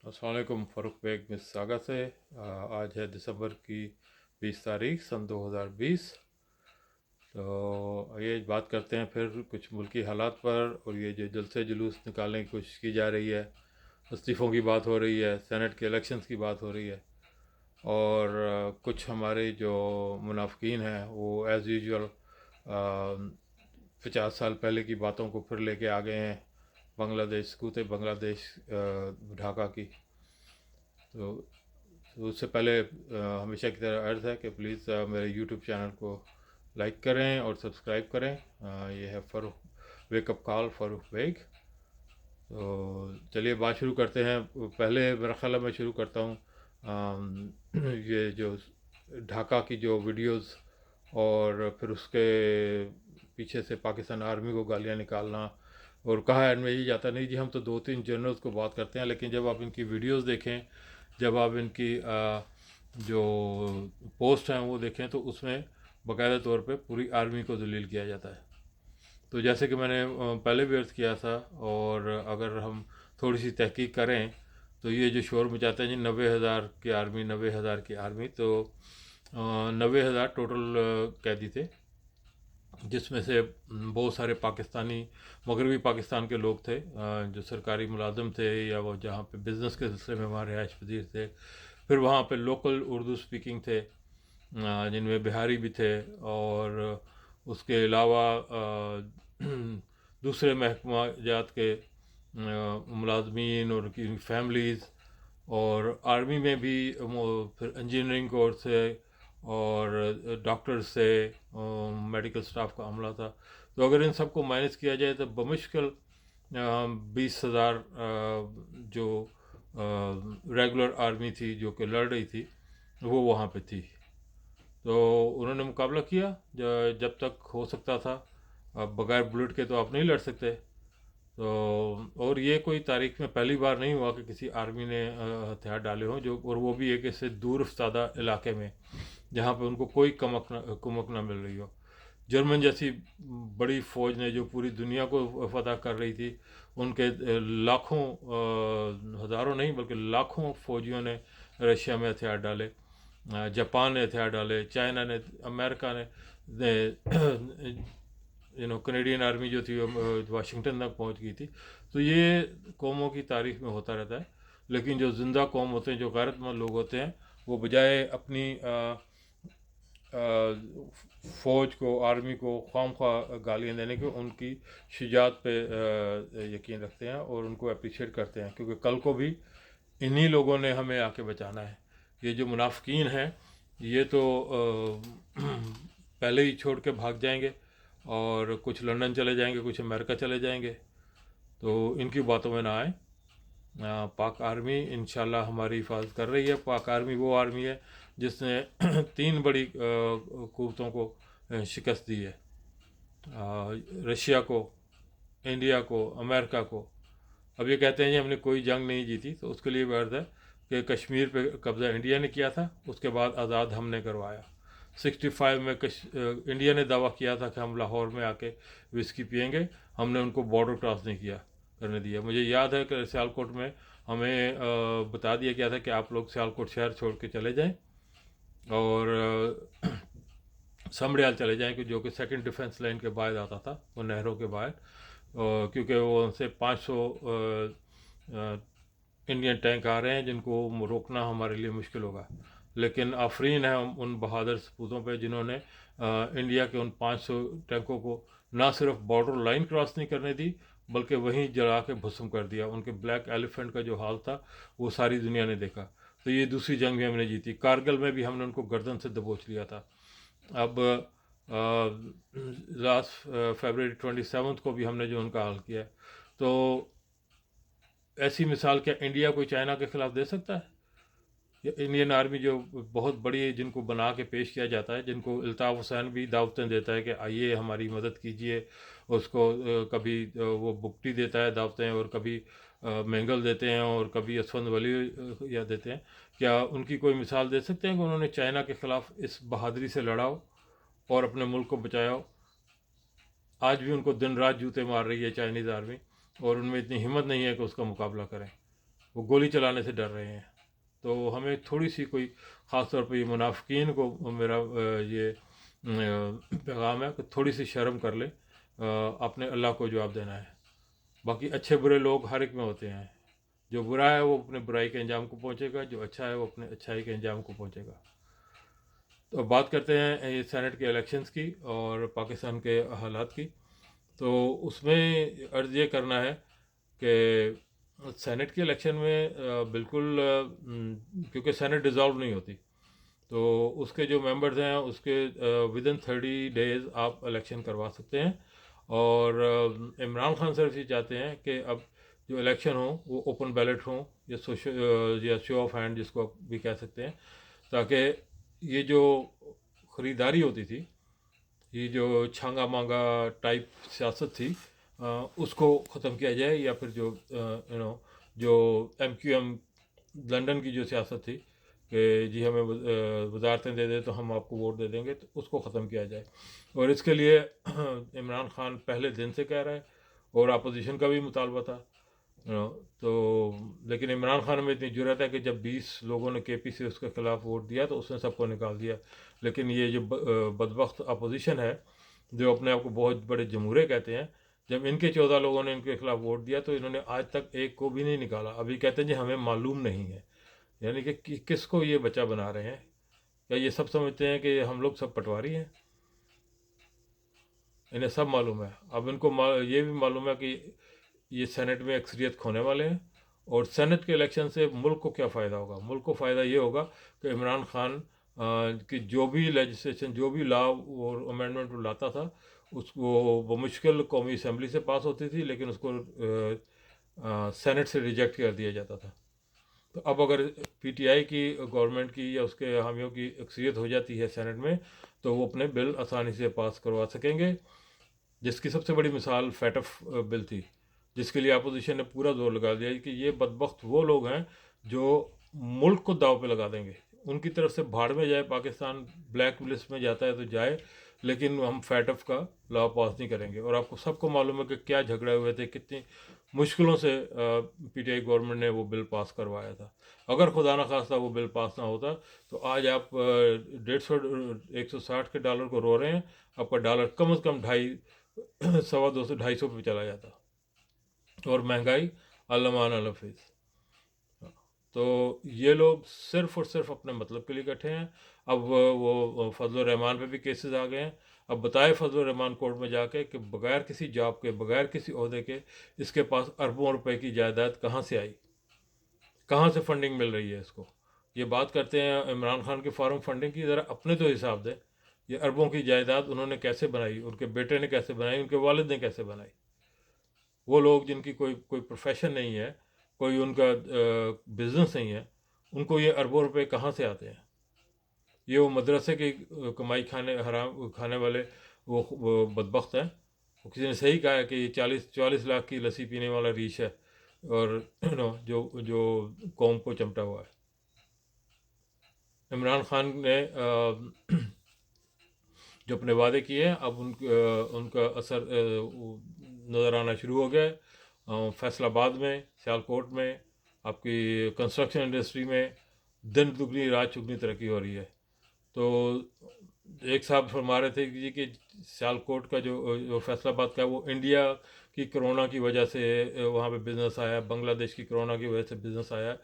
अस्सलाम वालेकुम। Farooq bag miss saga से। आज है दिसंबर की 20 तारीख सन 2020। तो ये बात करते हैं फिर कुछ मुल्की हालात पर, और ये जो जलसे जुलूस निकालने की कोशिश की जा रही है, इस्तीफ़ों की बात हो रही है, सेनेट के इलेक्शंस की बात हो रही है, और कुछ हमारे जो मुनाफिकीन हैं वो एज़ यूजुअल 50 साल पहले की बातों को फिर लेके आ गए हैं। बांग्लादेश, सकूत बांग्लादेश, ढाका की। तो उससे पहले हमेशा की तरह अर्ज़ है कि प्लीज़ मेरे यूट्यूब चैनल को लाइक करें और सब्सक्राइब करें। ये है फ़ारूक वेकअप कॉल फ़ारूक बेग। तो चलिए बात शुरू करते हैं। पहले मेरा ख्याल है मैं शुरू करता हूँ ये जो ढाका की जो वीडियोस, और फिर उसके पीछे से पाकिस्तान आर्मी को गालियाँ निकालना, और कहा एंड में ये जाता नहीं जी हम तो 2-3 जनरल्स को बात करते हैं, लेकिन जब आप इनकी वीडियोस देखें, जब आप इनकी जो पोस्ट हैं वो देखें, तो उसमें बाकायदा तौर पे पूरी आर्मी को जलील किया जाता है। तो जैसे कि मैंने पहले भी अर्ज़ किया था, और अगर हम थोड़ी सी तहकीक करें तो ये जो शोर मचाते हैं जी 90,000 की आर्मी, 90,000 की आर्मी, तो 90,000 टोटल कैदी थे, जिसमें से बहुत सारे पाकिस्तानी, मगरबी पाकिस्तान के लोग थे, जो सरकारी मुलाजिम थे या वो जहाँ पे बिज़नेस के सिलसिले में वहाँ रिहाइश पजीर थे। फिर वहाँ पे लोकल उर्दू स्पीकिंग थे, जिनमें बिहारी भी थे, और उसके अलावा दूसरे महकमा जात के मुलाजमीन और उनकी फैमिलीज़, और आर्मी में भी फिर इंजीनियरिंग कोर्स से और डॉक्टर्स से मेडिकल स्टाफ का अमला था। तो अगर इन सबको माइनस किया जाए तो बमुश्किल 20,000 जो रेगुलर आर्मी थी जो कि लड़ रही थी वो वहाँ पे थी। तो उन्होंने मुकाबला किया जब तक हो सकता था। अब बगैर बुलेट के तो आप नहीं लड़ सकते। तो और ये कोई तारीख में पहली बार नहीं हुआ कि किसी आर्मी ने हथियार डाले हों, जो और वो भी एक ऐसे दूर अफ्तादा इलाके में जहाँ पे उनको कोई कुमक ना मिल रही हो। जर्मन जैसी बड़ी फ़ौज ने जो पूरी दुनिया को फतह कर रही थी, उनके लाखों, हज़ारों नहीं बल्कि लाखों फ़ौजियों ने रशिया में हथियार डाले। जापान ने हथियार डाले, चाइना ने, अमेरिका ने, कनेडियन आर्मी जो थी वो वाशिंगटन तक पहुंच गई थी। तो ये कौमों की तारीख में होता रहता है। लेकिन जो ज़िंदा कौम होते हैं, जो गैरतमंद लोग होते हैं, वो बजाय अपनी फ़ौज को, आर्मी को खामख्वाह गालियाँ देने के, उनकी शुजात पे यकीन रखते हैं और उनको अप्रिशिएट करते हैं, क्योंकि कल को भी इन्हीं लोगों ने हमें आके बचाना है। ये जो मुनाफिकीन हैं ये तो पहले ही छोड़ के भाग जाएंगे, और कुछ लंदन चले जाएंगे, कुछ अमेरिका चले जाएंगे। तो इनकी बातों में ना आए। पाक आर्मी इंशाल्लाह हमारी हिफाजत कर रही है। पाक आर्मी वो आर्मी है जिसने 3 बड़ी कुव्वतों को शिकस्त दी है, रशिया को, इंडिया को, अमेरिका को। अब ये कहते हैं जी हमने कोई जंग नहीं जीती, तो उसके लिए भी अर्ज़ है कि कश्मीर पे कब्ज़ा इंडिया ने किया था, उसके बाद आज़ाद हमने करवाया। 65 में इंडिया ने दावा किया था कि हम लाहौर में आके विस्की पियेंगे, हमने उनको बॉर्डर क्रॉस नहीं किया, करने दिया। मुझे याद है कि सियालकोट में हमें बता दिया गया था कि आप लोग सियालकोट शहर छोड़ के चले जाएं, और समड़ियाल चले जाएं, कि जो कि सेकंड डिफेंस लाइन के बाद आता था, वो नहरों के बाद, क्योंकि वो उनसे 500 इंडियन टैंक आ रहे हैं जिनको रोकना हमारे लिए मुश्किल होगा। लेकिन आफरीन है उन बहादुर सपूतों पे जिन्होंने इंडिया के उन 500 टैंकों को ना सिर्फ बॉर्डर लाइन क्रॉस नहीं करने दी, बल्कि वहीं जला के भस्म कर दिया। उनके ब्लैक एलिफेंट का जो हाल था वो सारी दुनिया ने देखा। तो ये दूसरी जंग भी हमने जीती। कारगिल में भी हमने उनको गर्दन से दबोच लिया था। अब लास्ट फरवरी 27 को भी हमने जो उनका हाल किया है। तो ऐसी मिसाल क्या इंडिया कोई चाइना के ख़िलाफ़ दे सकता है? या इंडियन आर्मी जो बहुत बड़ी है, जिनको बना के पेश किया जाता है, जिनको अल्ताफ़ हुसैन भी दावतें देता है कि आइए हमारी मदद कीजिए, उसको कभी वो बुकटी देता है दावतें, और कभी मैंगल देते हैं, और कभी असफंद वली या देते हैं। क्या उनकी कोई मिसाल दे सकते हैं कि उन्होंने चाइना के ख़िलाफ़ इस बहादुरी से लड़ा हो और अपने मुल्क को बचाया हो? आज भी उनको दिन रात जूते मार रही है चाइनीज़ आर्मी, और उनमें इतनी हिम्मत नहीं है कि उसका मुकाबला करें। وہ گولی چلانے سے ڈر رہے ہیں. تو ہمیں تھوڑی سی کوئی خاص طور پہ یہ منافقین کو میرا یہ پیغام ہے کہ تھوڑی سی شرم کر لے، اپنے اللہ کو جواب دینا ہے. باقی اچھے برے لوگ ہر ایک میں ہوتے ہیں. جو برا ہے وہ اپنے برائی کے انجام کو پہنچے گا، جو اچھا ہے وہ اپنے اچھائی کے انجام کو پہنچے گا. تو اب بات کرتے ہیں یہ سینٹ کے الیکشنز کی اور پاکستان کے حالات کی. تو اس میں عرض یہ کرنا ہے کہ سینٹ کے الیکشن میں بالکل کیونکہ سینٹ ڈیزالو نہیں ہوتی، تو اس کے جو ممبرز ہیں اس کے ودن 30 days آپ الیکشن کروا سکتے ہیں. اور عمران خان صرف یہ چاہتے ہیں کہ اب جو الیکشن ہوں وہ اوپن بیلٹ ہوں، یا شو آف ہینڈ جس کو آپ بھی کہہ سکتے ہیں، تاکہ یہ جو خریداری ہوتی تھی، یہ جو چھانگا مانگا ٹائپ سیاست تھی، اس کو ختم کیا جائے. یا پھر جو جو ایم کیو ایم لنڈن کی جو سیاست تھی کہ جی ہمیں وزارتیں دے دیں تو ہم آپ کو ووٹ دے دیں گے، تو اس کو ختم کیا جائے. اور اس کے لیے عمران خان پہلے دن سے کہہ رہا ہے، اور اپوزیشن کا بھی مطالبہ تھا. تو لیکن عمران خان میں اتنی جرأت ہے کہ جب 20 لوگوں نے کے پی سے اس کے خلاف ووٹ دیا تو اس نے سب کو نکال دیا. لیکن یہ جو بدبخت اپوزیشن ہے جو اپنے آپ کو بہت بڑے جمہوریہ کہتے ہیں، جب ان کے 14 لوگوں نے ان کے خلاف ووٹ دیا تو انہوں نے آج تک ایک کو بھی نہیں نکالا. ابھی کہتے ہیں جی ہمیں معلوم نہیں ہے، یعنی کہ کس کو یہ بچہ بنا رہے ہیں. کیا یہ سب سمجھتے ہیں کہ ہم لوگ سب پٹواری ہیں؟ انہیں سب معلوم ہے. اب ان کو یہ بھی معلوم ہے کہ یہ سینٹ میں اکثریت کھونے والے ہیں، اور سینٹ کے الیکشن سے ملک کو کیا فائدہ ہوگا. ملک کو فائدہ یہ ہوگا کہ عمران خان کی جو بھی لیجسلیشن، جو بھی لا اور امینڈمنٹ وہ لاتا تھا، اس کو بمشکل قومی اسمبلی سے پاس ہوتی تھی، لیکن اس کو سینٹ سے ریجیکٹ کر دیا جاتا تھا. تو اب اگر پی ٹی آئی کی گورنمنٹ کی یا اس کے حامیوں کی اکثریت ہو جاتی ہے سینٹ میں، تو وہ اپنے بل آسانی سے پاس کروا سکیں گے. جس کی سب سے بڑی مثال فیٹف بل تھی، جس کے لیے اپوزیشن نے پورا زور لگا دیا کہ یہ بدبخت وہ لوگ ہیں جو ملک کو داؤ پہ لگا دیں گے. ان کی طرف سے بھاڑ میں جائے، پاکستان بلیک لسٹ میں جاتا ہے تو جائے، لیکن ہم فیٹف کا لا پاس نہیں کریں گے. اور آپ کو سب کو معلوم ہے کہ کیا جھگڑے ہوئے تھے، کتنی مشکلوں سے پی ٹی آئی گورنمنٹ نے وہ بل پاس کروایا تھا. اگر خدا نخواستہ وہ بل پاس نہ ہوتا تو آج آپ 160 کے ڈالر کو رو رہے ہیں، آپ کا ڈالر کم از کم 250 250 پہ چلا جاتا. اور مہنگائی علمان الفیظ. تو یہ لوگ صرف اور صرف اپنے مطلب کے لیے کٹھے ہیں. اب وہ فضل الرحمان پہ بھی کیسز آ گئے ہیں. اب بتائے فضل الرحمان کورٹ میں جا کے کہ بغیر کسی جاب کے، بغیر کسی عہدے کے، اس کے پاس اربوں روپے کی جائیداد کہاں سے آئی، کہاں سے فنڈنگ مل رہی ہے اس کو. یہ بات کرتے ہیں عمران خان کے فارم فنڈنگ کی، ذرا اپنے تو حساب دیں. یہ اربوں کی جائیداد انہوں نے کیسے بنائی، ان کے بیٹے نے کیسے بنائی، ان کے والد نے کیسے بنائی. وہ لوگ جن کی کوئی پروفیشن نہیں ہے، کوئی ان کا بزنس نہیں ہے، ان کو یہ اربوں روپے کہاں سے آتے ہیں. یہ وہ مدرسے کی کمائی حرام کھانے والے وہ بدبخت ہیں. کسی نے صحیح کہا ہے کہ یہ 44 لاکھ کی لسی پینے والا ریچھ ہے، اور جو قوم کو چمٹا ہوا ہے. عمران خان نے جو اپنے وعدے کیے ہیں، اب ان کا اثر نظر آنا شروع ہو گیا ہے. فیصل آباد میں، سیالکوٹ میں، آپ کی کنسٹرکشن انڈسٹری میں دن دگنی رات چگنی ترقی ہو رہی ہے. تو ایک صاحب فرما رہے تھے کہ جی کہ سیالکوٹ کا جو فیصل آباد کا وہ انڈیا کی کرونا کی وجہ سے وہاں پہ بزنس آیا، بنگلہ دیش کی کرونا کی وجہ سے بزنس آیا.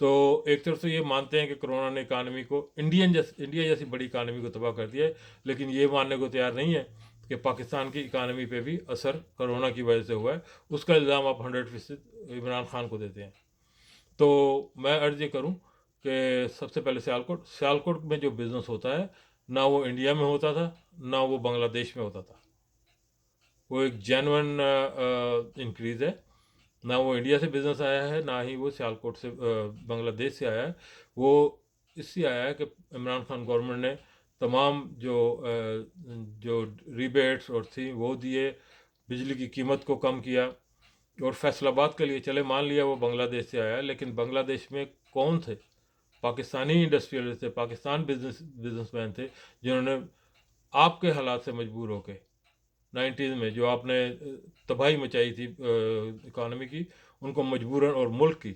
تو ایک طرف سے یہ مانتے ہیں کہ کرونا نے اکانومی کو، انڈیا جیسی بڑی اکانومی کو تباہ کر دیا ہے، لیکن یہ ماننے کو تیار نہیں ہے کہ پاکستان کی اکانومی پہ بھی اثر کرونا کی وجہ سے ہوا ہے. اس کا الزام آپ 100% عمران خان کو دیتے ہیں. تو میں عرض یہ کروں کہ سب سے پہلے سیالکوٹ میں جو بزنس ہوتا ہے، نہ وہ انڈیا میں ہوتا تھا، نہ وہ بنگلہ دیش میں ہوتا تھا. وہ ایک جینون انکریز ہے. نہ وہ انڈیا سے بزنس آیا ہے، نہ ہی وہ سیالکوٹ سے بنگلہ دیش سے آیا ہے. وہ اس سے آیا ہے کہ عمران خان گورنمنٹ نے تمام جو ریبیٹس اور تھیں وہ دیے، بجلی کی قیمت کو کم کیا. اور فیصل آباد کے لیے چلے مان لیا وہ بنگلہ دیش سے آیا، لیکن بنگلہ دیش میں کون تھے؟ پاکستانی انڈسٹریلسٹ تھے، پاکستان بزنس مین تھے، جنہوں نے آپ کے حالات سے مجبور ہو کے 90s میں جو آپ نے تباہی مچائی تھی اکانومی کی، ان کو مجبوراً، اور ملک کی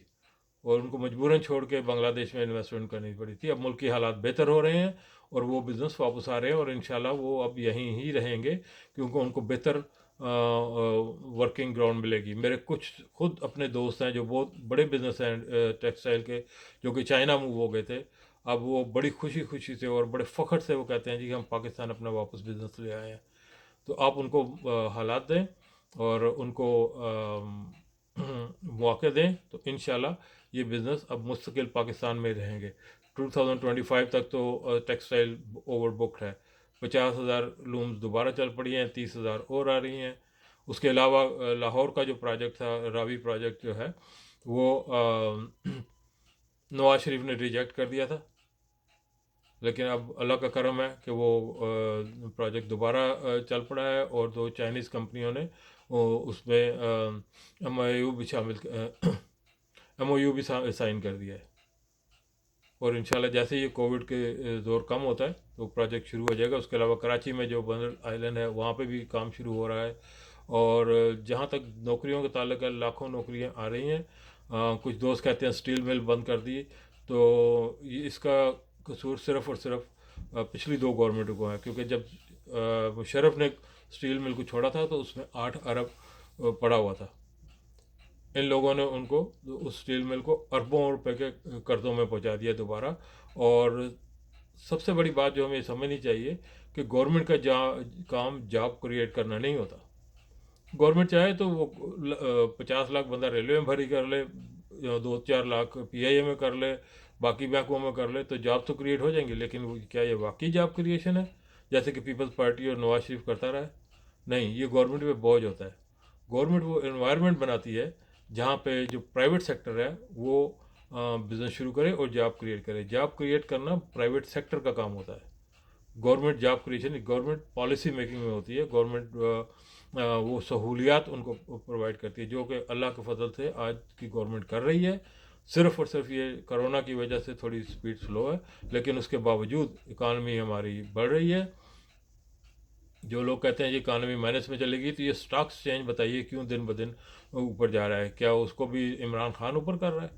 और उनको मजबूरन छोड़ के बांग्लादेश में इन्वेस्टमेंट करनी पड़ी थी। अब मुल्क की हालात बेहतर हो रहे हैं और वो बिज़नेस वापस आ रहे हैं और इंशाल्लाह वो अब यहीं ही रहेंगे, क्योंकि उनको बेहतर वर्किंग ग्राउंड मिलेगी। मेरे कुछ खुद अपने दोस्त हैं जो बहुत बड़े बिजनेस हैं टेक्सटाइल के, जो कि चाइना मूव हो गए थे। अब वो बड़ी खुशी खुशी से और बड़े फ़ख्र से वो कहते हैं जी हम पाकिस्तान अपना वापस बिज़नेस ले आए हैं। तो आप उनको हालात दें और उनको मौके दें, तो इंशाल्लाह ये बिज़नेस अब मुस्तकिल पाकिस्तान में रहेंगे। 2025 तक तो टेक्सटाइल ओवर बुकड है। 50,000 लूम्स दोबारा चल पड़ी हैं, 30,000 और आ रही हैं। उसके अलावा लाहौर का जो प्रोजेक्ट था, रावी प्रोजेक्ट जो है, वो नवाज शरीफ ने रिजेक्ट कर दिया था, लेकिन अब अल्लाह का करम है कि वो प्रोजेक्ट दोबारा चल पड़ा है और दो चाइनीज़ कंपनियों ने उसमें MOU भी शामिल MOU भी साइन कर दिया है। और इंशाल्लाह जैसे ही ये कोविड के दौर कम होता है तो प्रोजेक्ट शुरू हो जाएगा। उसके अलावा कराची में जो बंदर आइलैंड है वहाँ पे भी काम शुरू हो रहा है। और जहाँ तक नौकरियों के ताल्लुक है, लाखों नौकरियाँ आ रही हैं। कुछ दोस्त कहते हैं स्टील मिल बंद कर दी, तो ये इसका कसूर सिर्फ़ और सिर्फ पिछली दो गवर्नमेंटों को है, क्योंकि जब मुशर्रफ ने स्टील मिल को छोड़ा था तो उसमें 8 अरब पड़ा हुआ था। इन लोगों ने उनको उस स्टील मिल को अरबों रुपए के कर्ज़ों में पहुंचा दिया दोबारा। और सबसे बड़ी बात जो हमें समझनी चाहिए कि गवर्नमेंट का काम जॉब क्रिएट करना नहीं होता। गवर्नमेंट चाहे तो वो 50 लाख बंदा रेलवे में भरी कर ले, 2-4 लाख PIA में कर ले, बाकी बैंकों में कर ले, तो जॉब तो क्रिएट हो जाएंगी। लेकिन क्या ये वाकई जॉब क्रिएशन है, जैसे कि पीपल्स पार्टी और नवाज शरीफ करता रहा है? नहीं, ये गवर्नमेंट पे बोझ होता है। गवर्नमेंट वो एनवायरनमेंट बनाती है जहाँ पे जो प्राइवेट सेक्टर है वो बिज़नेस शुरू करे और जॉब क्रिएट करे। जॉब क्रिएट करना प्राइवेट सेक्टर का काम होता है। Government job creation government policy making में होती है। गवर्नमेंट वो सहूलियात उनको प्रोवाइड करती है, जो कि अल्लाह के फजल से आज की गवर्नमेंट कर रही है। सिर्फ़ और सिर्फ ये कोरोना की वजह से थोड़ी स्पीड स्लो है, लेकिन उसके बावजूद इकानमी हमारी बढ़ रही है। जो लोग कहते हैं ये इकानमी माइनस में चलेगी, तो ये स्टॉक एक्सचेंज बताइए क्यों दिन ब दिन ऊपर जा रहा है? क्या उसको भी इमरान खान ऊपर कर रहा है?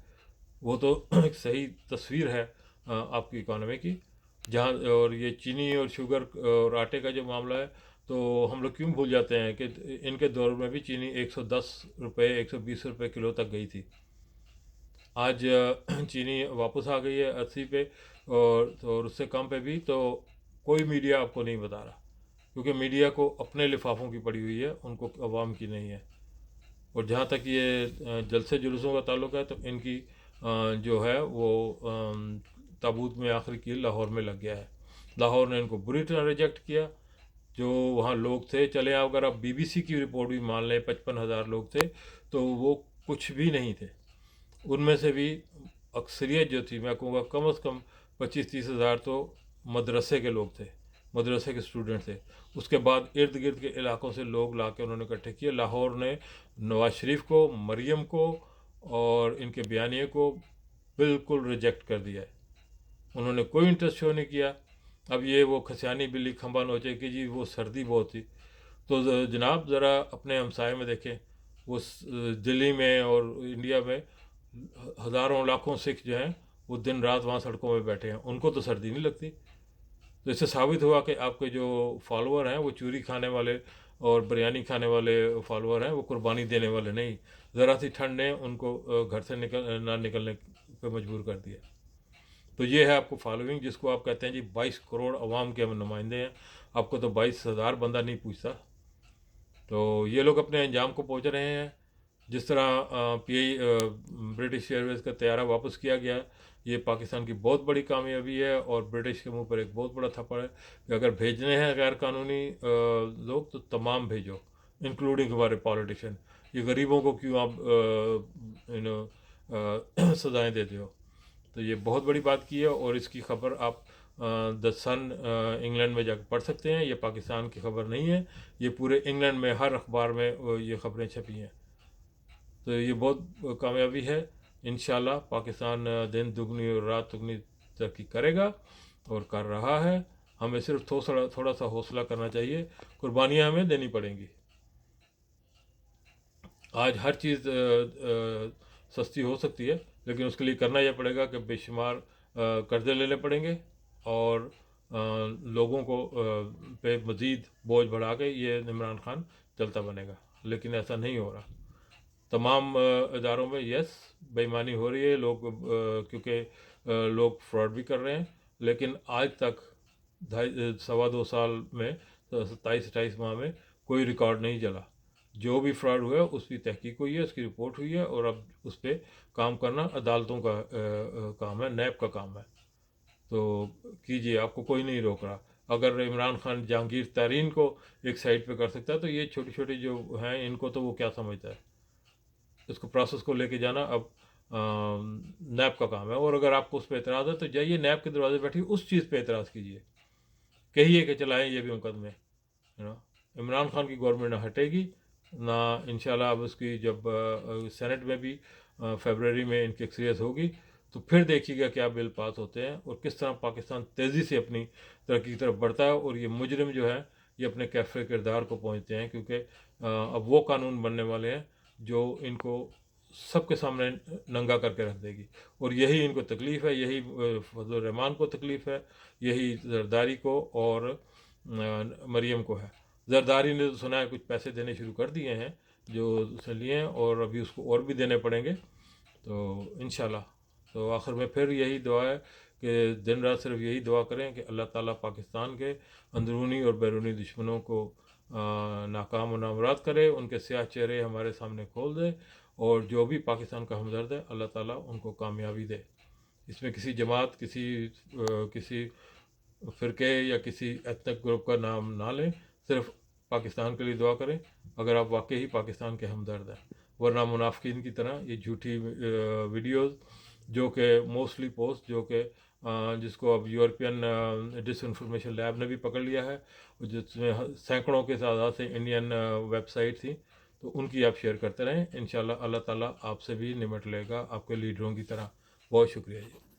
वो तो एक सही तस्वीर है आपकी इकानमी की। जहाँ और ये चीनी और शुगर और आटे का जो मामला है, तो हम लोग क्यों भूल जाते हैं कि इनके दौर में भी चीनी 110 रुपये 120 रुपये किलो तक गई थी। आज चीनी वापस आ गई है 80 पे, और उससे कम पे भी। तो कोई मीडिया आपको नहीं बता रहा, क्योंकि मीडिया को अपने लिफाफों की पड़ी हुई है, उनको अवाम की नहीं है। और जहाँ तक ये जलसे जुलूसों का ताल्लुक है, तो इनकी जो है वो ताबूत में आखिरी कील लाहौर में लग गया है। लाहौर ने इनको बुरी तरह रिजेक्ट किया। जो वहाँ लोग थे, चले अगर आप BBC की रिपोर्ट भी मान लें, 55,000 लोग थे, तो वो कुछ भी नहीं थे। उनमें से भी अक्सरियत जो थी, मैं कहूँगा कम से कम 25-30 हज़ार तो मदरसे के लोग थे, मदरसे के स्टूडेंट थे। उसके बाद इर्द गिर्द के इलाकों से लोग ला के उन्होंने इकट्ठे किए। लाहौर ने नवाज शरीफ को, मरियम को और इनके बयानिए को बिल्कुल रिजेक्ट कर दिया है। उन्होंने कोई इंटरेस्ट शो नहीं किया। अब ये वो खसियानी बिल्ली खंबा नोचे कि जी वो सर्दी बहुत थी, तो जनाब ज़रा अपने हमसाए में देखें। वो दिल्ली में और इंडिया में हज़ारों लाखों सिख जो हैं वो दिन रात वहाँ सड़कों में बैठे हैं, उनको तो सर्दी नहीं लगती। तो इससे साबित हुआ कि आपके जो फॉलोअर हैं वो चूरी खाने वाले और बिरयानी खाने वाले फॉलोअर हैं, वो कुर्बानी देने वाले नहीं। ज़रा सी ठंड ने उनको घर से ना निकलने पे मजबूर कर दिया। तो ये है आपको फॉलोइंग, जिसको आप कहते हैं जी 22 करोड़ अवाम के हम नुमाइंदे हैं। आपको तो 22,000 बंदा नहीं पूछता। तो ये लोग अपने अंजाम को पहुंच रहे हैं। जिस तरह ब्रिटिश एयरवेज़ का तैयारा वापस किया गया, ये पाकिस्तान की बहुत बड़ी कामयाबी है और ब्रिटिश के मुंह पर एक बहुत बड़ा थप्पड़ है कि अगर भेजने हैं गैर कानूनी लोग तो तमाम भेजो, इंक्लूडिंग हमारे पॉलिटिशियन। ये गरीबों को क्यों आप सजाएं देते हो? तो ये बहुत बड़ी बात की है, और इसकी खबर आप द सन इंग्लैंड में जाकर पढ़ सकते हैं। ये पाकिस्तान की खबर नहीं है, ये पूरे इंग्लैंड में हर अखबार में ये खबरें छपी हैं। तो ये बहुत कामयाबी है। इंशाल्लाह पाकिस्तान दिन दुगनी और रात दुगनी तरक्की करेगा और कर रहा है। हमें सिर्फ थोड़ा सा हौसला करना चाहिए। कुर्बानियाँ हमें देनी पड़ेंगी। आज हर चीज़ सस्ती हो सकती है, लेकिन उसके लिए करना यह पड़ेगा कि बेशुमार कर्ज़े लेने पड़ेंगे और लोगों को पे मज़ीद बोझ बढ़ा के ये इमरान खान चलता बनेगा, लेकिन ऐसा नहीं हो रहा। तमाम इदारों में यस बेईमानी हो रही है, लोग क्योंकि लोग फ्रॉड भी कर रहे हैं, लेकिन आज तक सवा दो साल में 27-28 माह में कोई रिकॉर्ड नहीं चला। जो भी फ्रॉड हुआ है उसकी तहकीक हुई है, उसकी रिपोर्ट हुई है, और अब उस पर काम करना अदालतों का काम है, नैब का काम है। तो कीजिए, आपको कोई नहीं रोक रहा। अगर इमरान खान जहांगीर तरीन को एक साइड पे कर सकता है, तो ये छोटी छोटी जो हैं इनको तो वो क्या समझता है। इसको प्रोसेस को लेके जाना अब नैब का काम है, और अगर आपको उस पर एतराज़ है तो जाइए नैब के दरवाजे बैठिए, उस चीज़ पे एतराज़ कीजिए, कहिए कि चलाएं ये भी मुकदमे। इमरान खान की गवर्नमेंट ना हटेगी ना, इंशाल्लाह। अब उसकी जब सेनेट में भी फरवरी में इनकी एक्सरियस होगी, तो फिर देखिएगा क्या बिल पास होते हैं और किस तरह पाकिस्तान तेज़ी से अपनी तरक्की की तरफ बढ़ता है, और ये मुजरिम जो है ये अपने कैफे किरदार को पहुँचते हैं, क्योंकि अब वो कानून बनने वाले हैं जो इनको सबके सामने नंगा करके रख देगी। और यही इनको तकलीफ़ है, यही फजल रहमान को तकलीफ़ है, यही जरदारी को और मरियम को है। जरदारी ने तो सुना है कुछ पैसे देने शुरू कर दिए हैं जो उसने लिए हैं, और अभी उसको और भी देने पड़ेंगे, तो इंशाल्लाह। तो आखिर में फिर यही दुआ है कि दिन रात सिर्फ यही दुआ करें कि अल्लाह ताला पाकिस्तान के अंदरूनी और बैरूनी दुश्मनों को नाकाम और नामुराद करे, उनके स्याह चेहरे हमारे सामने खोल दे, और जो भी पाकिस्तान का हमदर्द है अल्लाह ताला उनको कामयाबी दे। इसमें किसी जमात, किसी फ़िरके या किसी एथनिक ग्रुप का नाम ना लें, सिर्फ पाकिस्तान के लिए दुआ करें अगर आप वाकई ही पाकिस्तान के हमदर्द हैं। वरना मुनाफिकीन की तरह ये झूठी वीडियोस जो कि मोस्टली पोस्ट जो कि जिसको अब यूरोपियन डिसइंफॉर्मेशन लैब ने भी पकड़ लिया है, जिसमें सैकड़ों के तादाद से इंडियन वेबसाइट थी, तो उनकी आप शेयर करते रहें। इंशाल्लाह अल्लाह ताला आपसे भी निमट लेगा आपके लीडरों की तरह। बहुत शुक्रिया जी।